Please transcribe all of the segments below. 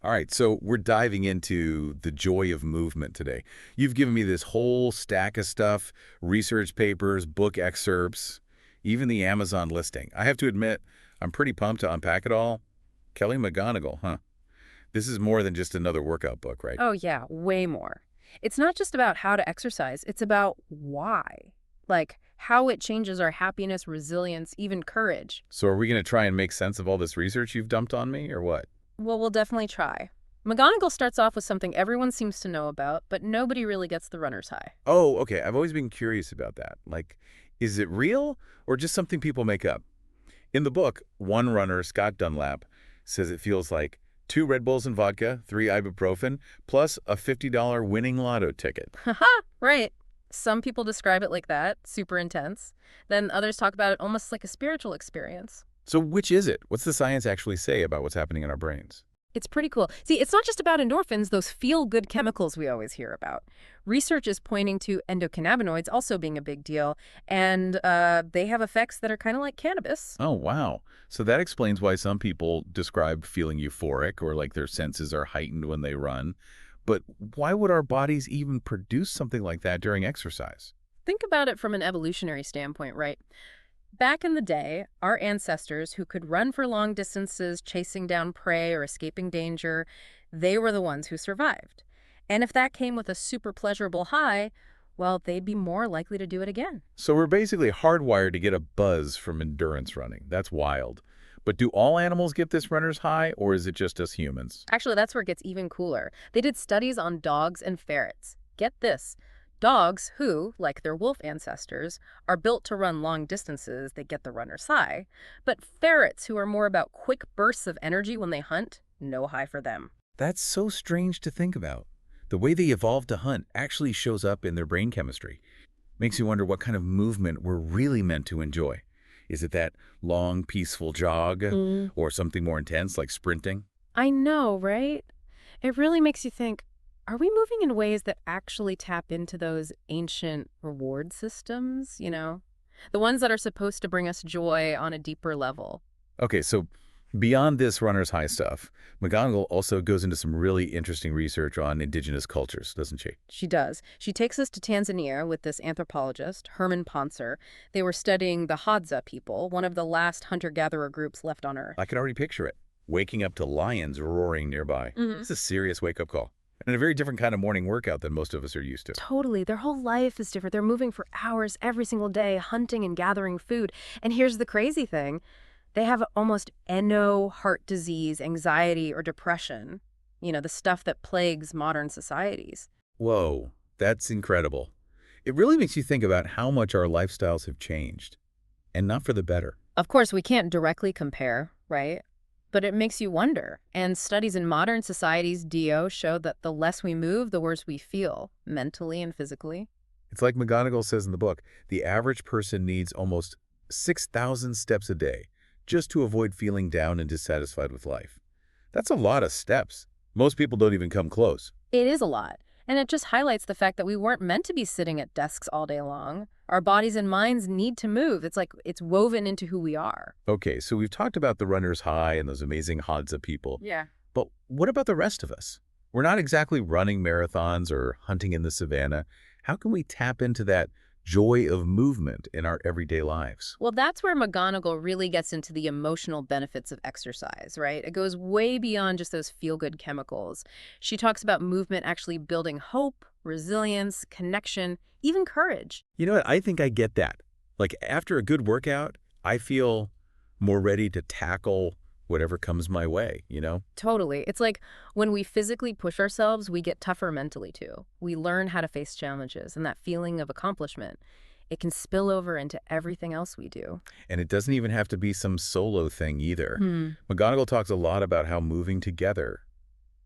All right, so we're diving into the joy of movement today. You've given me this whole stack of stuff, research papers, book excerpts, even the Amazon listing. I have to admit, I'm pretty pumped to unpack it all. Kelly McGonigal, huh? This is more than just another workout book, right? Oh, yeah, way more. It's not just about how to exercise, it's about why. Like how it changes our happiness, resilience, even courage. So are we going to try and make sense of all this research you've dumped on me, or what? Well, we'll definitely try. McGonagall starts off with something everyone seems to know about, but nobody really gets the runner's high. Oh, okay, I've always been curious about that. Like, is it real or just something people make up? In the book, one runner, Scott Dunlap, says it feels like 2 Red Bulls and vodka, 3 ibuprofen, plus a $50 winning lotto ticket. Haha, right. Some people describe it like that, super intense. Then others talk about it almost like a spiritual experience. So which is it? What's the science actually say about what's happening in our brains? It's pretty cool. See, it's not just about endorphins, those feel-good chemicals we always hear about. Research is pointing to endocannabinoids also being a big deal, and they have effects that are kind of like cannabis. Oh, wow. So that explains why some people describe feeling euphoric or like their senses are heightened when they run. But why would our bodies even produce something like that during exercise? Think about it from an evolutionary standpoint, right? Back in the day, our ancestors who could run for long distances, chasing down prey or escaping danger, they were the ones who survived. And if that came with a super pleasurable high, well, they'd be more likely to do it again. So we're basically hardwired to get a buzz from endurance running. That's wild. But do all animals get this runner's high, or is it just us humans? Actually, that's where it gets even cooler. They did studies on dogs and ferrets. Get this. Dogs who, like their wolf ancestors, are built to run long distances, they get the runner's high. But ferrets who are more about quick bursts of energy when they hunt, no high for them. That's so strange to think about. The way they evolved to hunt actually shows up in their brain chemistry. Makes you wonder what kind of movement we're really meant to enjoy. Is it that long, peaceful jog, or something more intense like sprinting? I know, right? It really makes you think, are we moving in ways that actually tap into those ancient reward systems, The ones that are supposed to bring us joy on a deeper level. Okay, so beyond this runner's high stuff, McGonigal also goes into some really interesting research on indigenous cultures, doesn't she? She does. She takes us to Tanzania with this anthropologist, Herman Poncer. They were studying the Hadza people, one of the last hunter-gatherer groups left on Earth. I can already picture it. Waking up to lions roaring nearby. It's a serious wake-up call. And a very different kind of morning workout than most of us are used to. Totally. Their whole life is different. They're moving for hours every single day, hunting and gathering food. And here's the crazy thing. They have almost no heart disease, anxiety, or depression. The stuff that plagues modern societies. Whoa, that's incredible. It really makes you think about how much our lifestyles have changed, and not for the better. Of course, we can't directly compare, right? But it makes you wonder. And studies in modern societies, DO, show that the less we move, the worse we feel, mentally and physically. It's like McGonigal says in the book, the average person needs almost 6,000 steps a day just to avoid feeling down and dissatisfied with life. That's a lot of steps. Most people don't even come close. It is a lot. And it just highlights the fact that we weren't meant to be sitting at desks all day long. Our bodies and minds need to move. It's like it's woven into who we are. Okay, so we've talked about the runner's high and those amazing Hadza people. Yeah. But what about the rest of us? We're not exactly running marathons or hunting in the savannah. How can we tap into that joy of movement in our everyday lives? Well, that's where McGonagall really gets into the emotional benefits of exercise, right? It goes way beyond just those feel-good chemicals. She talks about movement actually building hope, resilience, connection, even courage. You know what? I think I get that. Like after a good workout, I feel more ready to tackle whatever comes my way. Totally. It's like when we physically push ourselves, we get tougher mentally too. We learn how to face challenges, and that feeling of accomplishment, it can spill over into everything else we do. And it doesn't even have to be some solo thing either. McGonigal talks a lot about how moving together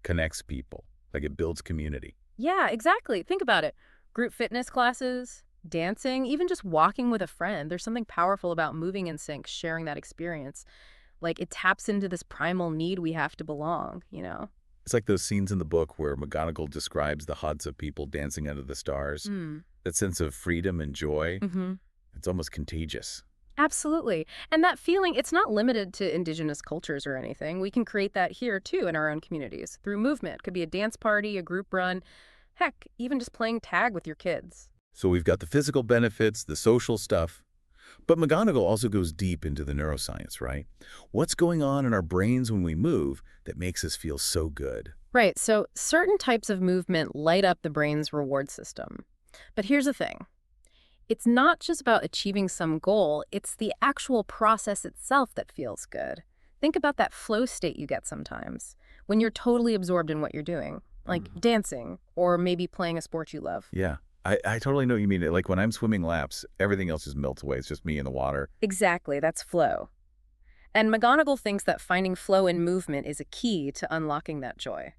connects people, like it builds community. Yeah, exactly. Think about it. Group fitness classes, dancing, even just walking with a friend. There's something powerful about moving in sync, sharing that experience. Like it taps into this primal need we have to belong. It's like those scenes in the book where McGonigal describes the Hadza people dancing under the stars. That sense of freedom and joy, it's almost contagious. Absolutely. And that feeling, it's not limited to indigenous cultures or anything. We can create that here, too, in our own communities through movement. It could be a dance party, a group run, heck, even just playing tag with your kids. So we've got the physical benefits, the social stuff. But McGonigal also goes deep into the neuroscience, right? What's going on in our brains when we move that makes us feel so good? Right, so certain types of movement light up the brain's reward system. But here's the thing. It's not just about achieving some goal, it's the actual process itself that feels good. Think about that flow state you get sometimes, when you're totally absorbed in what you're doing, like dancing, or maybe playing a sport you love. Yeah, I totally know what you mean. Like when I'm swimming laps, everything else just melts away. It's just me in the water. Exactly, that's flow. And McGonigal thinks that finding flow in movement is a key to unlocking that joy.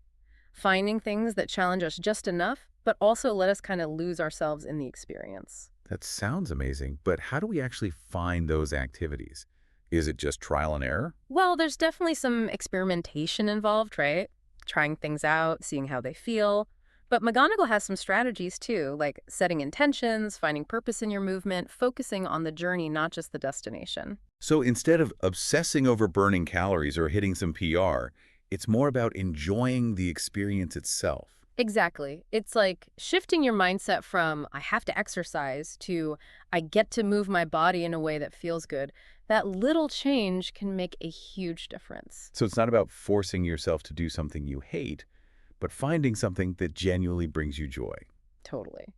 Finding things that challenge us just enough, but also let us kind of lose ourselves in the experience. That sounds amazing, but how do we actually find those activities? Is it just trial and error? Well, there's definitely some experimentation involved, right? Trying things out, seeing how they feel. But McGonigal has some strategies too, like setting intentions, finding purpose in your movement, focusing on the journey, not just the destination. So instead of obsessing over burning calories or hitting some PR, it's more about enjoying the experience itself. Exactly. It's like shifting your mindset from I have to exercise to I get to move my body in a way that feels good. That little change can make a huge difference. So it's not about forcing yourself to do something you hate, but finding something that genuinely brings you joy. Totally.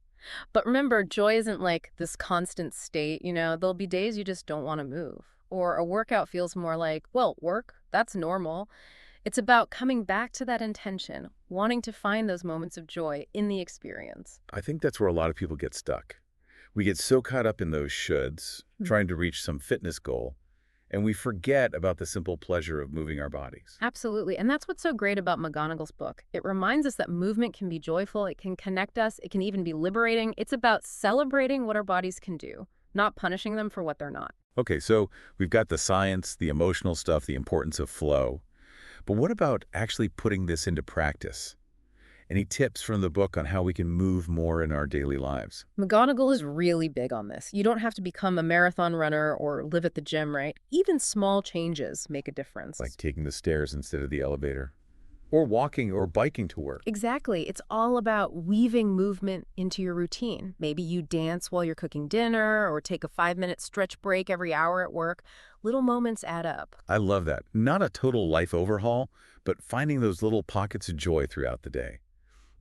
But remember, joy isn't like this constant state, there'll be days you just don't want to move. Or a workout feels more like, well, work, that's normal. It's about coming back to that intention, wanting to find those moments of joy in the experience. I think that's where a lot of people get stuck. We get so caught up in those shoulds, trying to reach some fitness goal, and we forget about the simple pleasure of moving our bodies. Absolutely. And that's what's so great about McGonigal's book. It reminds us that movement can be joyful, it can connect us, it can even be liberating. It's about celebrating what our bodies can do, not punishing them for what they're not. Okay, so we've got the science, the emotional stuff, the importance of flow. But what about actually putting this into practice? Any tips from the book on how we can move more in our daily lives? McGonigal is really big on this. You don't have to become a marathon runner or live at the gym, right? Even small changes make a difference. Like taking the stairs instead of the elevator, or walking or biking to work. Exactly. It's all about weaving movement into your routine. Maybe you dance while you're cooking dinner or take a 5-minute stretch break every hour at work. Little moments add up. I love that. Not a total life overhaul, but finding those little pockets of joy throughout the day.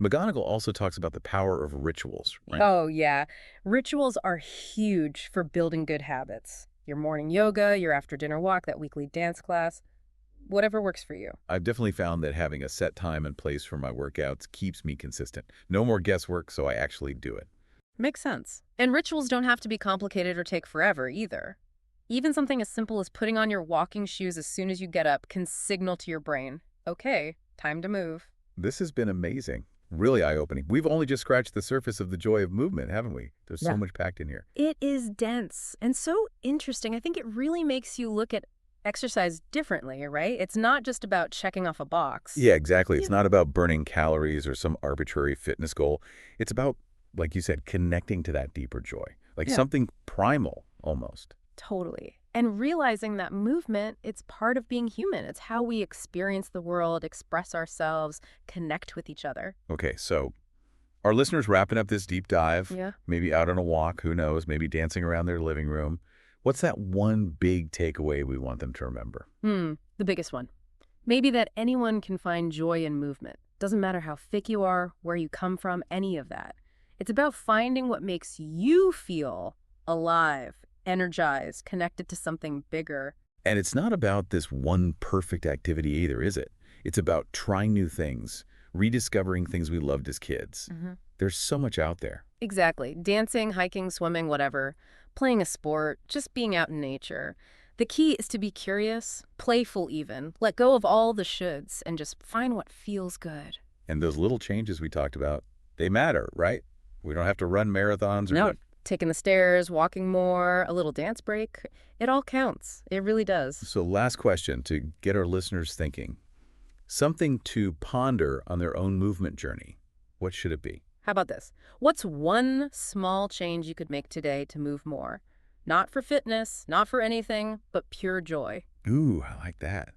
McGonigal also talks about the power of rituals, right? Oh, yeah. Rituals are huge for building good habits. Your morning yoga, your after dinner walk, that weekly dance class, whatever works for you. I've definitely found that having a set time and place for my workouts keeps me consistent. No more guesswork, so I actually do it. Makes sense. And rituals don't have to be complicated or take forever either. Even something as simple as putting on your walking shoes as soon as you get up can signal to your brain, okay, time to move. This has been amazing. Really eye-opening. We've only just scratched the surface of the joy of movement, haven't we? There's so much packed in here. It is dense and so interesting. I think it really makes you look at exercise differently, right? It's not just about checking off a box. Yeah, exactly. It's not about burning calories or some arbitrary fitness goal. It's about, like you said, connecting to that deeper joy, like something primal almost. Totally. And realizing that movement, it's part of being human. It's how we experience the world, express ourselves, connect with each other. Okay, so our listeners wrapping up this deep dive, Yeah. maybe out on a walk, who knows, maybe dancing around their living room. What's that one big takeaway we want them to remember? The biggest one. Maybe that anyone can find joy in movement. Doesn't matter how thick you are, where you come from, any of that. It's about finding what makes you feel alive, energized, connected to something bigger. And it's not about this one perfect activity either, is it? It's about trying new things, rediscovering things we loved as kids. There's so much out there. Exactly. Dancing, hiking, swimming, whatever. Playing a sport, just being out in nature. The key is to be curious, playful even. Let go of all the shoulds and just find what feels good. And those little changes we talked about, they matter, right? We don't have to run marathons or Taking the stairs, walking more, a little dance break. It all counts. It really does. So last question to get our listeners thinking. Something to ponder on their own movement journey. What should it be? How about this? What's one small change you could make today to move more? Not for fitness, not for anything, but pure joy. Ooh, I like that.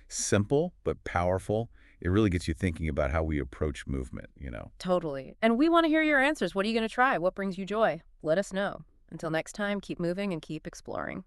Simple but powerful. It really gets you thinking about how we approach movement. Totally. And we want to hear your answers. What are you going to try? What brings you joy? Let us know. Until next time, keep moving and keep exploring.